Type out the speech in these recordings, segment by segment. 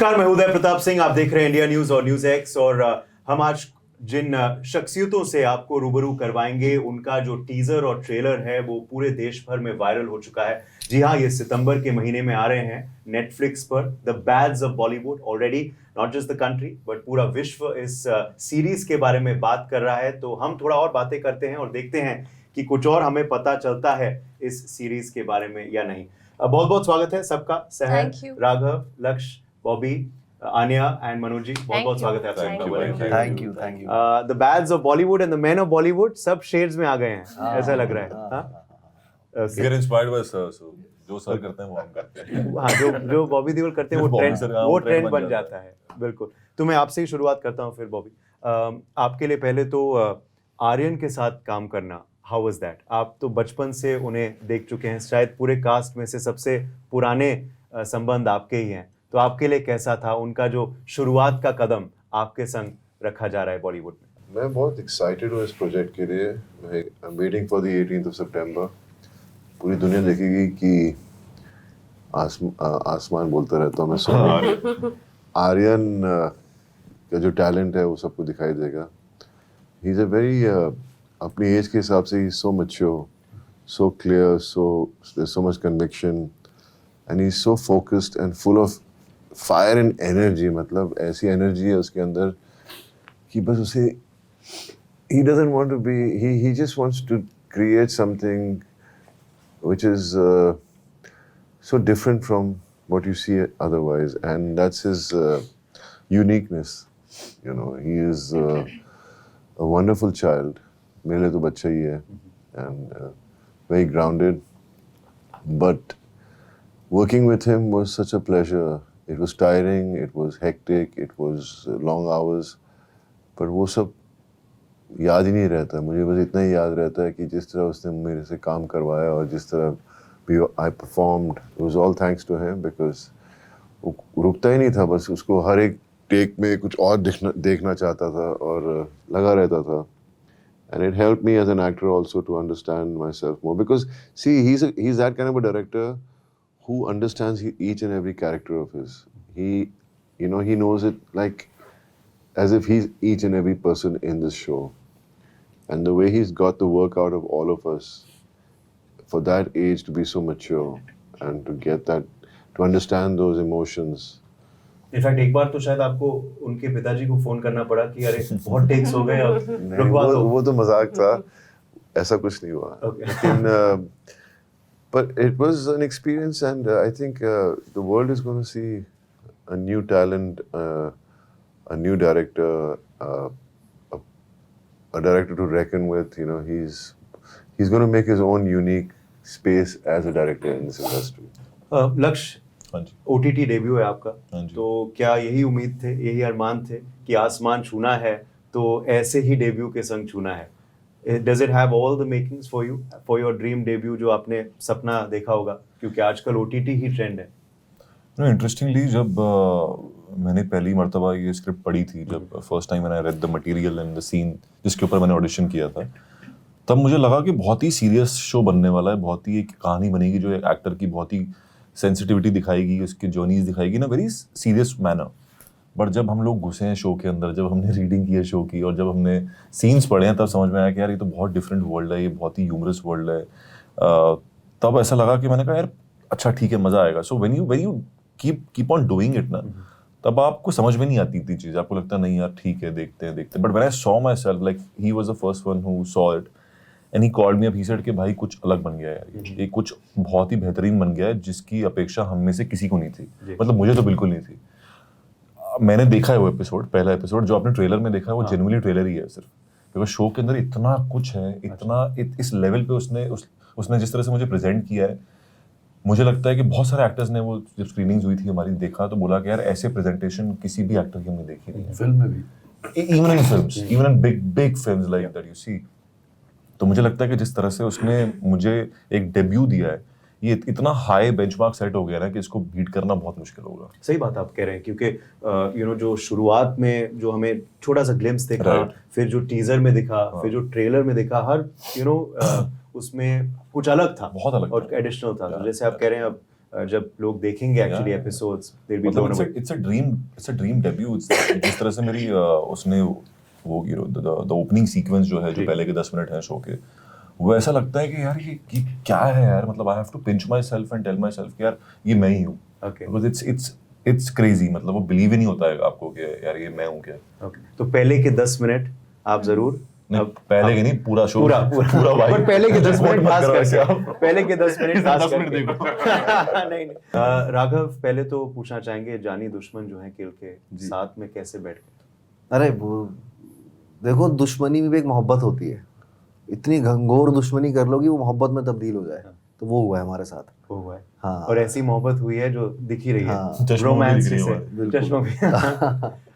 नमस्कार, मैं उदय प्रताप सिंह। आप देख रहे हैं इंडिया न्यूज और न्यूज एक्स। और हम आज जिन शख्सियतों से आपको रूबरू करवाएंगे, उनका जो टीजर और ट्रेलर है वो पूरे देश भर में वायरल हो चुका है। जी हाँ, ये सितंबर के महीने में आ रहे हैं नेटफ्लिक्स पर। The bads of Bollywood. Already not just the country but पूरा विश्व इस सीरीज के बारे में बात कर रहा है। तो हम थोड़ा और बातें करते हैं और देखते हैं कि कुछ और हमें पता चलता है इस सीरीज के बारे में या नहीं। बहुत बहुत स्वागत है सबका। सहर, राघव, लक्ष्य, बॉबी, आन्या एंड मनोज जी, बहुत बहुत स्वागत है आप सबका। Thank you. The bads of Bollywood and the man of Bollywood सब शेड्स में आ गए हैं, ऐसा लग रहा है। We are inspired by sir, so जो सर करते हैं वो हम करते हैं। हाँ, जो बॉबी देओल करते हैं वो ट्रेंड बन जाता है। बिल्कुल। तो मैं आपसे ही शुरुआत करता हूँ फिर बॉबी। आपके लिए पहले तो आर्यन के साथ काम करना, हाउ वाज दैट? आप तो बचपन से उन्हें देख चुके हैं, शायद पूरे कास्ट में से सबसे पुराने संबंध आपके ही हैं। तो आपके लिए कैसा था उनका जो शुरुआत का कदम आपके संग रखा जा रहा है बॉलीवुड में? मैं बहुत एक्साइटेड हूँ इस प्रोजेक्ट के लिए। I am waiting for the 18th of September। पूरी दुनिया देखेगी कि आसमान बोलता रहता हूँ मैं। आर्यन का जो टैलेंट है वो सबको दिखाई देगा। ही इज़ अ वेरी अपनी एज के हिसाब से ही so mature, so clear, so much conviction and he is so focused and full of fire and energy. मतलब ऐसी एनर्जी है उसके अंदर कि बस उसे he doesn't want to be, he just wants to create something which is so different from what you see otherwise, and that's his uniqueness. You know, he is a wonderful child. मेरे लिए तो बच्चा ही है, and very grounded. But working with him was such a pleasure. It was tiring, it was hectic, it was long hours, but वो सब याद ही नहीं रहता। मुझे बस इतना ही याद रहता है कि जिस तरह उसने मेरे से काम करवाया और जिस तरह भी I performed, it was all thanks to him, because वो रुकता ही नहीं था। बस उसको हर एक टेक में कुछ और देखना चाहता था और लगा रहता था। And it helped me as an actor also to understand myself more, because see, he's that kind of a director who understands each and every character of his. He knows it like as if he's each and every person in this show. And the way he's got the work out of all of us, for that age to be so mature and to get that, to understand those emotions. In fact, एक बार तो शायद आपको उनके पिताजी को phone करना पड़ा कि अरे बहुत टेक्स हो गए, अब रुकवा दो। वो तो मजाक था, ऐसा कुछ नहीं हुआ। लेकिन but it was an experience, and I think the world is going to see a new talent, a new director, a director to reckon with. You know, he's going to make his own unique space as a director in this industry. लक्ष्य, OTT debut है आपका, तो क्या यही उम्मीद थे, यही अरमान थे कि आसमान छूना है तो ऐसे ही डेब्यू के संग छूना है? Does it have all the makings for you, for your dream debut जो आपने सपना देखा होगा? क्योंकि आजकल OTT ही ट्रेंड है। इंटरेस्टिंगली जब मैंने पहली मर्तबा ये स्क्रिप्ट पढ़ी थी, जब फर्स्ट टाइम मैंने read the material and the scene जिसके ऊपर मैंने ऑडिशन किया था, तब मुझे लगा कि बहुत ही सीरियस शो बनने वाला है, बहुत ही एक कहानी बनेगी जो एक एक्टर की बहुत ही सेंसिटिविटी दिखाएगी, उसकी जर्नीज दिखाएगी ना वेरी सीरियस मैनर। बट जब हम लोग घुसे हैं शो के अंदर, जब हमने रीडिंग की है शो की और जब हमने सीन्स पढ़े हैं, तब समझ में आया कि यार ये तो बहुत डिफरेंट वर्ल्ड है, ये बहुत ही ह्यूमरस वर्ल्ड है। तब ऐसा लगा कि मैंने कहा यार अच्छा ठीक है, मज़ा आएगा। So when you keep on doing it ना, तब आपको समझ में नहीं आती इतनी चीज़, आपको लगता नहीं यार ठीक है, देखते हैं। But when I saw my self, like he was the first one who saw it and he called me up, he said कि भाई कुछ अलग बन गया है, ये कुछ बहुत ही बेहतरीन बन गया है, जिसकी अपेक्षा हम में से किसी को नहीं थी। मतलब मुझे तो बिल्कुल नहीं थी। मैंने देखा है वो एपिसोड, पहला एपिसोड जो आपने ट्रेलर में देखा है वो जेन्युइनली ट्रेलर ही है सिर्फ, बिकॉज शो के अंदर इतना कुछ है, इस लेवल पे उसने जिस तरह से मुझे प्रेजेंट किया है, मुझे लगता है कि बहुत सारे एक्टर्स ने वो जब स्क्रीनिंग्स हुई थी हमारी देखा तो बोला कि यार ऐसे प्रेजेंटेशन किसी भी एक्टर की हमने देखी नहीं है फिल्म में भी, even in films, even in big films like that you see. तो मुझे लगता है कि जिस तरह से उसने मुझे एक डेब्यू दिया है, ये इतना हाई बेंचमार्क सेट हो गया ना कि इसको बीट करना बहुत मुश्किल होगा। सही बात आप कह रहे हैं, क्योंकि जो शुरुआत में जो हमें छोटा सा ग्लिम्स देखा, फिर जो टीजर में दिखा, फिर जो ट्रेलर में दिखा, हर उसमें कुछ अलग था, बहुत अलग और एडिशनल था। तो जैसे आप कह रहे हैं, अब जब लोग देखेंगे actually episodes they will be blown away. It's a dream debut. जिस तरह से मेरी उसने वो द ओपनिंग सीक्वेंस जो है, जो पहले के 10 मिनट है शो के, वो ऐसा लगता है कि यार ये क्या है यार, मतलब I have to pinch myself and tell myself कि यार ये मैं ही हूँ। बिकॉज इट्स क्रेजी, मतलब वो बिलीव ही नहीं होता है आपको कि यार ये मैं हूँ क्या। ओके, तो पहले के 10 मिनट आप जरूर नहीं, पहले के नहीं, पूरा शो पूरा भाई। पर पहले के 10 मिनट खास करके आप पहले के 10 मिनट खास 10 मिनट करके देखो। नहीं राघव, पहले तो पूछना चाहेंगे जानी दुश्मन जो है किल के साथ में कैसे बैठ गए? अरे वो देखो, दुश्मनी में भी एक मोहब्बत होती है, इतनी घंघोर दुश्मनी कर लो कि वो मोहब्बत में तब्दील हो जाए, तो वो हुआ है हमारे साथ। वो हुआ है। हाँ। और ऐसी मोहब्बत हुई है जो दिख ही रही है, हाँ। चश्मों में रोमांस दिख रही है से बिल्कुल। चश्मों में।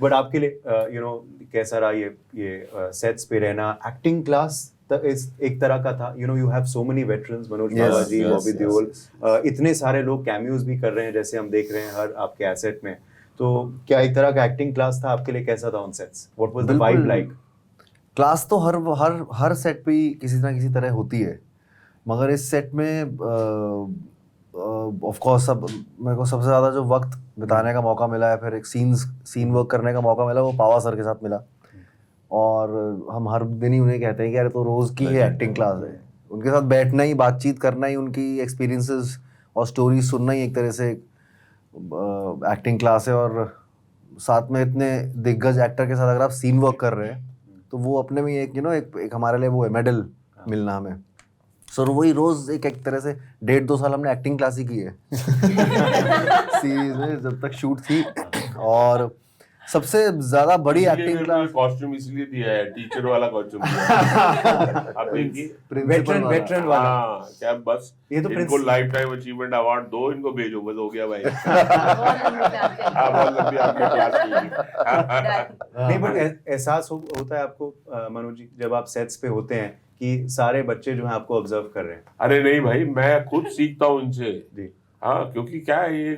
बट आपके लिए यू नो कैसा रहा ये सेट्स पे रहना? एक्टिंग क्लास एक तरह का था, you know you have so many veterans, Manoj Yes, Balaji, yes, Bobby yes, Deol, yes. इतने सारे लोग कैमियोज भी कर रहे हैं जैसे हम देख रहे हैं हर आपके एसेट में। तो क्या एक तरह का एक्टिंग क्लास था आपके लिए? कैसा था on sets? What was the बिल्कुल। Vibe like? क्लास तो हर सेट पे ही किसी तरह होती है, मगर इस सेट में ऑफ कोर्स मेरे को सबसे ज़्यादा जो वक्त बिताने का मौका मिला है, फिर एक सीन वर्क करने का मौका मिला, वो पावा सर के साथ मिला। और हम हर दिन ही उन्हें कहते हैं कि यार तो रोज़ की है एक्टिंग क्लास है। उनके साथ बैठना ही, बातचीत करना ही, उनकी एक्सपीरियंसेस और स्टोरीज सुनना ही एक तरह से एक्टिंग क्लास है। और साथ में इतने दिग्गज एक्टर के साथ अगर आप सीन वर्क कर रहे हैं तो वो अपने में एक एक हमारे लिए वो है मेडल मिलना हमें। सर वही रोज एक तरह से 1.5-2 साल हमने एक्टिंग क्लास ही की है सीरीज में जब तक शूट थी। और सबसे ज्यादा बड़ी एक्टिंग क्लास कॉस्ट्यूम इसलिए दिया है, टीचर वाला कॉस्ट्यूम दिया है। आप देखिए वेटरन वाला। हाँ, क्या बस ये तो इनको लाइफ टाइम अचीवमेंट अवार्ड दो, इनको भेजो, बस हो गया भाई। हाँ, बहुत लंबी आपने क्लास की। नहीं, बट एहसास होता है आपको मनोज जी जब आप सेट्स पे होते हैं कि सारे बच्चे जो हैं आपको ऑब्जर्व कर रहे हैं? अरे नहीं भाई, मैं खुद सीखता हूँ इनसे। जी। हाँ, क्योंकि क्या है, ये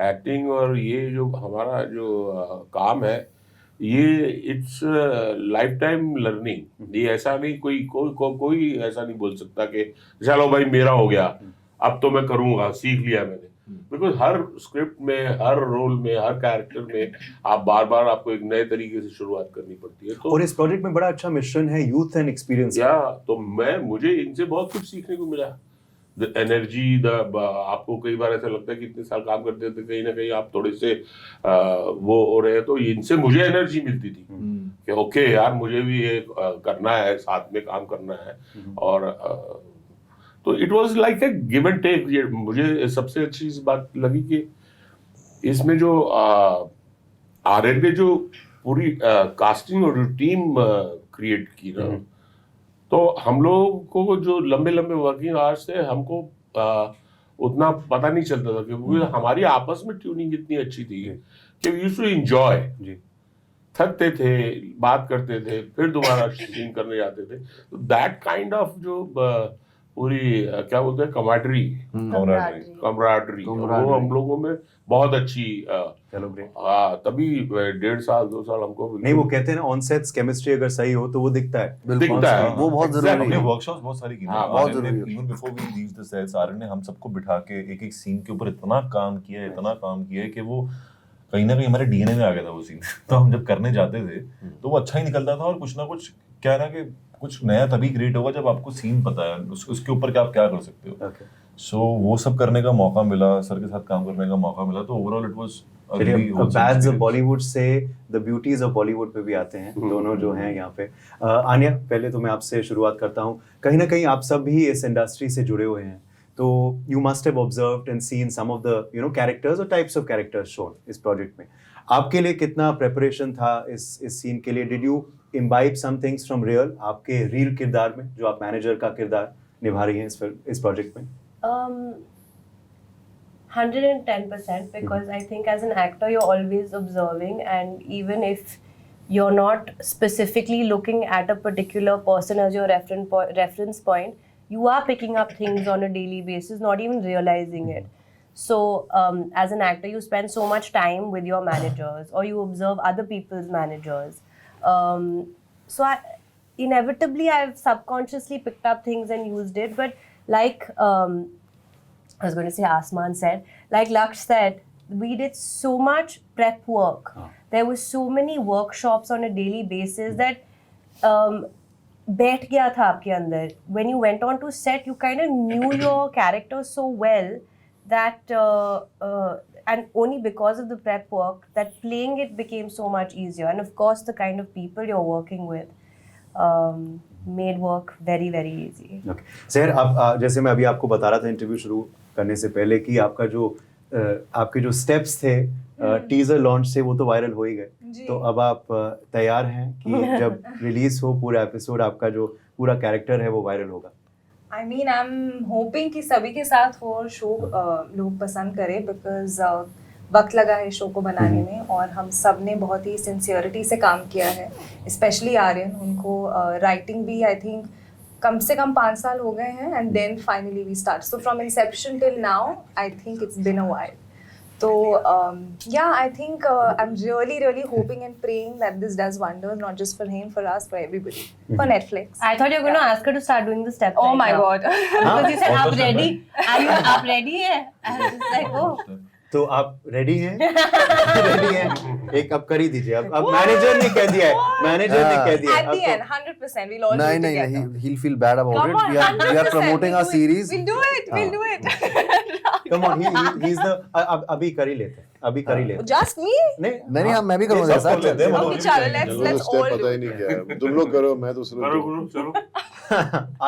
एक्टिंग और ये जो हमारा जो काम है, ये इट्स लाइफ टाइम लर्निंग। ये ऐसा नहीं, कोई ऐसा नहीं बोल सकता कि चलो भाई मेरा हो गया, अब तो मैं करूंगा, सीख लिया मैंने। बिकॉज हर स्क्रिप्ट में, हर रोल में, हर कैरेक्टर में आप बार बार आपको एक नए तरीके से शुरुआत करनी पड़ती है। तो और इस प्रोजेक्ट में बड़ा अच्छा मिश्रण है यूथ एंड एक्सपीरियंस। या तो मुझे इनसे बहुत कुछ सीखने को मिला। द एनर्जी, आपको कई बार ऐसा लगता है कि इतने साल काम करते थे, कहीं ना कहीं आप थोड़े से वो हो रहे हैं, तो इनसे मुझे एनर्जी मिलती थी कि ओके यार, मुझे भी ये करना है, साथ में काम करना है। और तो it was like a give and take. मुझे सबसे अच्छी इस बात लगी कि इसमें जो आर्यन ने जो पूरी कास्टिंग और टीम क्रिएट की ना, तो हम लोग को जो लंबे लंबे वर्किंग आवर्स थे, हमको उतना पता नहीं चलता था, क्योंकि हमारी आपस में ट्यूनिंग इतनी अच्छी थी कि वी यूज्ड टू एंजॉय। थकते थे, बात करते थे, फिर दोबारा सीन करने जाते थे। तो दैट काइंड ऑफ जो पूरी क्या बोलते हैं, कमराडरी, वो हम लोगों में बहुत अच्छी। चलो ग्रेट। तभी 1.5 साल 2 साल हमको नहीं, वो कहते हैं ना ऑन सेट्स केमिस्ट्री अगर सही हो तो वो दिखता है। दिखता है, वो बहुत जरूरी हमने है। वर्कशॉप्स बहुत सारी की। हाँ, बहुत जरूरी है। Even before we leave the sets, Aryan ने हम सबको बिठा के एक एक सीन के ऊपर इतना काम किया कि वो कहीं ना कहीं हमारे डीएनए में आ गया था वो सीन। तो हम जब करने जाते थे तो वो अच्छा ही निकलता था। और कुछ ना कुछ क्या है ना कि कुछ नया तभी क्रिएट होगा जब आपको सीन पता है उसके ऊपर कि आप क्या कर सकते हो। सो वो सब करने का मौका मिला, सर के साथ काम करने का मौका मिला, तो overall it was bads of Bollywood से द ब्यूटीज ऑफ बॉलीवुड पे भी आते हैं दोनों जो हैं यहाँ पे। आन्या, पहले तो मैं आपसे शुरुआत करता हूँ। कहीं ना कहीं आप सब भी इस इंडस्ट्री से जुड़े हुए हैं, तो you must have observed and seen some of the characters और टाइप्स ऑफ कैरेक्टर्स शोन इस प्रोजेक्ट में। आपके लिए कितना प्रेपरेशन था इस सीन के लिए? Did you imbibe some things from real, आपके रियल किरदार में जो आप मैनेजर का किरदार निभा रही हैं इस प्रोजेक्ट में? 110%, because I think as an actor you're always observing, and even if you're not specifically looking at a particular person as your reference point, you are picking up things on a daily basis, not even realizing it. So as an actor you spend so much time with your managers, or you observe other people's managers. So inevitably I've subconsciously picked up things and used it, but like I was going to say Asman said, like Laksh said, we did so much prep work. There were so many workshops on a daily basis that बैठ गया था आपके अंदर. When you went on to set, you kind of knew your character so well that and only because of the prep work that playing it became so much easier. And of course, the kind of people you're working with made work very, very easy. Okay. सहर, आप जैसे मैं अभी आपको बता रहा था interview शुरू करने से पहले कि आपका जो आपके जो स्टेप्स थे टीजर लॉन्च से वो तो वायरल हो ही गए, तो अब आप तैयार हैं कि जब रिलीज हो पूरा एपिसोड आपका जो पूरा कैरेक्टर है वो वायरल होगा? I mean I am hoping कि सभी के साथ हो और शो लोग पसंद करें, बिकॉज वक्त लगा है शो को बनाने में और हम सब ने बहुत ही सिंसियरिटी से काम किया है, स्पेशली आर्यन. उनको राइटिंग भी आई थिंक कम से कम 5 साल हो गए हैं and then finally we start. So from inception till now I think it's been a while. So yeah, I think I'm really hoping and praying that this does wonders, not just for him, for us, for everybody, for Netflix. I thought you were going to ask her to start doing the step. Oh right my now. God! Because you said What आप was that, ready, आप ready है. I was just like, oh. तो आप ready हैं? Ready हैं? एक अब कर ही दीजिए. अब मैनेजर ने कह दिया है. मैनेजर ने कह दिया At the end, 100%, we'll all do it together. नहीं, he'll feel bad about Come it. on, We are 100%, promoting our series. We'll do it. We'll do it. Come on, he's the अभी कर ही लेते हैं. अभी कर ही लेते हैं. Just me? नहीं, हम मैं भी करूँगा सब कर लेते हैं, Okay, चलो, let's स्टेप all पता do ही it. नहीं क्या है. तुम लोग करो, मैं तो सिर्फ करो गुरु चलो.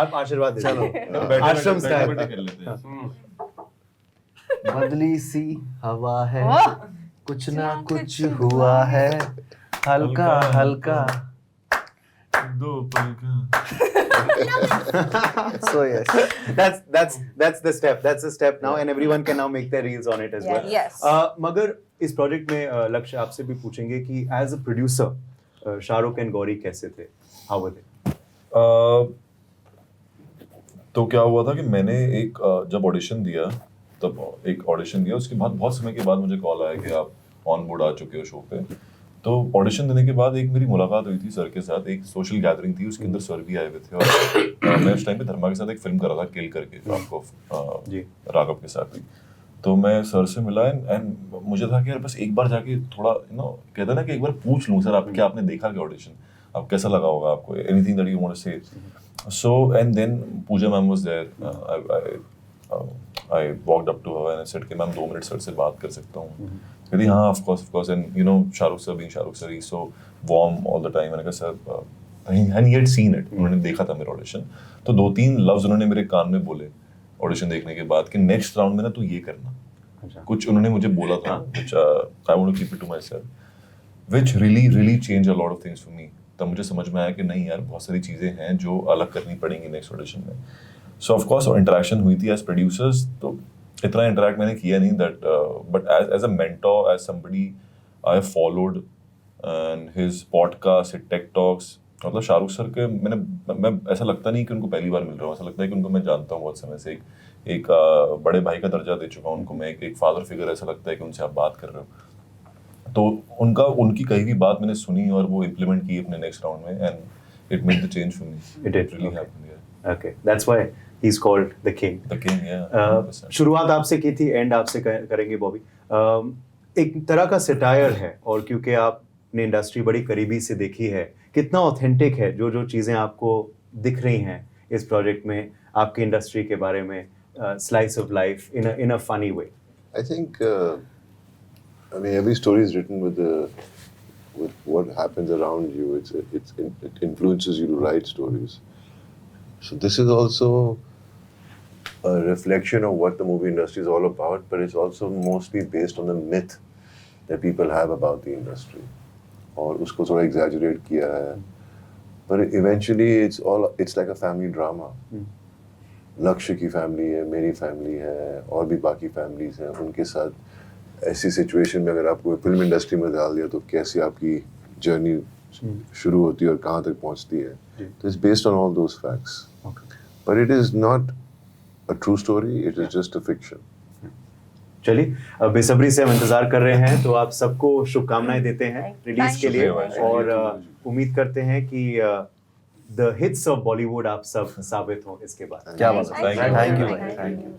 आप आशीर्वाद दे. बैठे- आश्रम बैठे- स्टाइल. बैठे कर लेते हैं। बदली सी हवा है, Oh. कुछ ना कुछ हुआ है, हल्का हल्का. दो पल का So yes. That's the step. That's the step now, and everyone can now make their reels on it as well. Yes. मगर इस प्रोजेक्ट में लक्ष्य आपसे भी पूछेंगे कि as a producer Shahrukh and Gauri कैसे थे? How were they? तो क्या हुआ था कि मैंने एक जब ऑडिशन दिया तब एक ऑडिशन दिया, उसके बाद बहुत समय के बाद मुझे कॉल आया कि आप ऑन बोर्ड आ चुके हो शो पे. तो ऑडिशन देने के बाद एक मेरी मुलाकात हुई थी सर के साथ, एक सोशल गैदरिंग थी, उसके अंदर सर भी आए हुए थे और मैं उस टाइम पे धर्मा के साथ एक फिल्म कर रहा था किल करके, जो आपको जी. राघव के साथ थी. तो मैं सर से मिला एंड मुझे था कि यार बस एक बार जाके थोड़ा कहते ना कि एक बार पूछ लूँ सर आप क्या आपने देखा क्या ऑडिशन, आप कैसा लगा होगा आपको, anything that you want to say. So and then Puja ma'am was there. I walked up to her and I said कि मैम 2 मिनट सर से बात कर सकता हूँ? कहती हाँ of course and you know Shahrukh sir being Shahrukh sir, he's so warm all the time. मैंने कहा sir and he had seen it, उन्होंने देखा था मेरा ऑडिशन. तो 2-3 लफ्ज उन्होंने मेरे कान में बोले ऑडिशन देखने के बाद कि नेक्स्ट राउंड में ना तू ये करना. अच्छा. कुछ उन्होंने मुझे बोला था which I want to keep it to myself, which really changed a lot of things for me. तब मुझे समझ में आया कि नहीं यार बहुत सारी चीज़ें हैं जो अलग करनी पड़ेंगी नेक्स्ट ऑडिशन में. सो ऑफ कोर्स इंटरेक्शन हुई थी एज प्रोड्यूसर्स, तो इतना इंटरेक्ट मैंने किया नहीं that, but as a mentor, as somebody I followed and his podcast, his tech talks. मतलब शाहरुख सर के मैं ऐसा लगता नहीं कि उनको पहली बार मिल रहा हूँ, ऐसा लगता है कि उनको मैं जानता हूँ बहुत समय से. एक बड़े भाई का दर्जा दे चुका हूँ उनको मैं, एक फादर फिगर, ऐसा लगता है कि उनसे आप बात कर रहे हो. तो उनकी कही हुई बात मैंने सुनी और वो इम्प्लीमेंट की अपने नेक्स्ट राउंड में and it made the change for me. It did. Really Okay. Happened. Okay, that's why he's called the king. The king, yeah. 100%. शुरुआत आपसे की थी, एंड आपसे करेंगे बॉबी. एक तरह का सटायर है और क्योंकि आपने इंडस्ट्री बड़ी करीबी से देखी है, कितना ऑथेंटिक है जो चीज़ें आपको दिख रही हैं इस प्रोजेक्ट में आपकी इंडस्ट्री के बारे में, slice of life in a funny way? I think, I mean, every story is written with what happens around you. It influences you to write stories. So this is also a reflection of what the movie industry is all about, but it's also mostly based on the myth that people have about the industry. और उसको थोड़ा exaggerate किया है. But eventually it's like a family drama. लक्ष्य की family है, मेरी family है, और भी बाकी फैमिलीज हैं, उनके साथ ऐसी सिचुएशन में अगर आपको फिल्म इंडस्ट्री में डाल दिया तो कैसे आपकी जर्नी शुरू होती है और कहाँ तक पहुँचती है. तो it's based on all those facts, but it is not a true story, it is just a fiction. चलिए, अब बेसब्री से हम इंतजार कर रहे हैं, तो आप सबको शुभकामनाएं देते हैं रिलीज के लिए, और उम्मीद करते हैं कि द हिट्स ऑफ बॉलीवुड आप सब साबित हो इसके बाद. क्या बात है. Thank you. Thank you.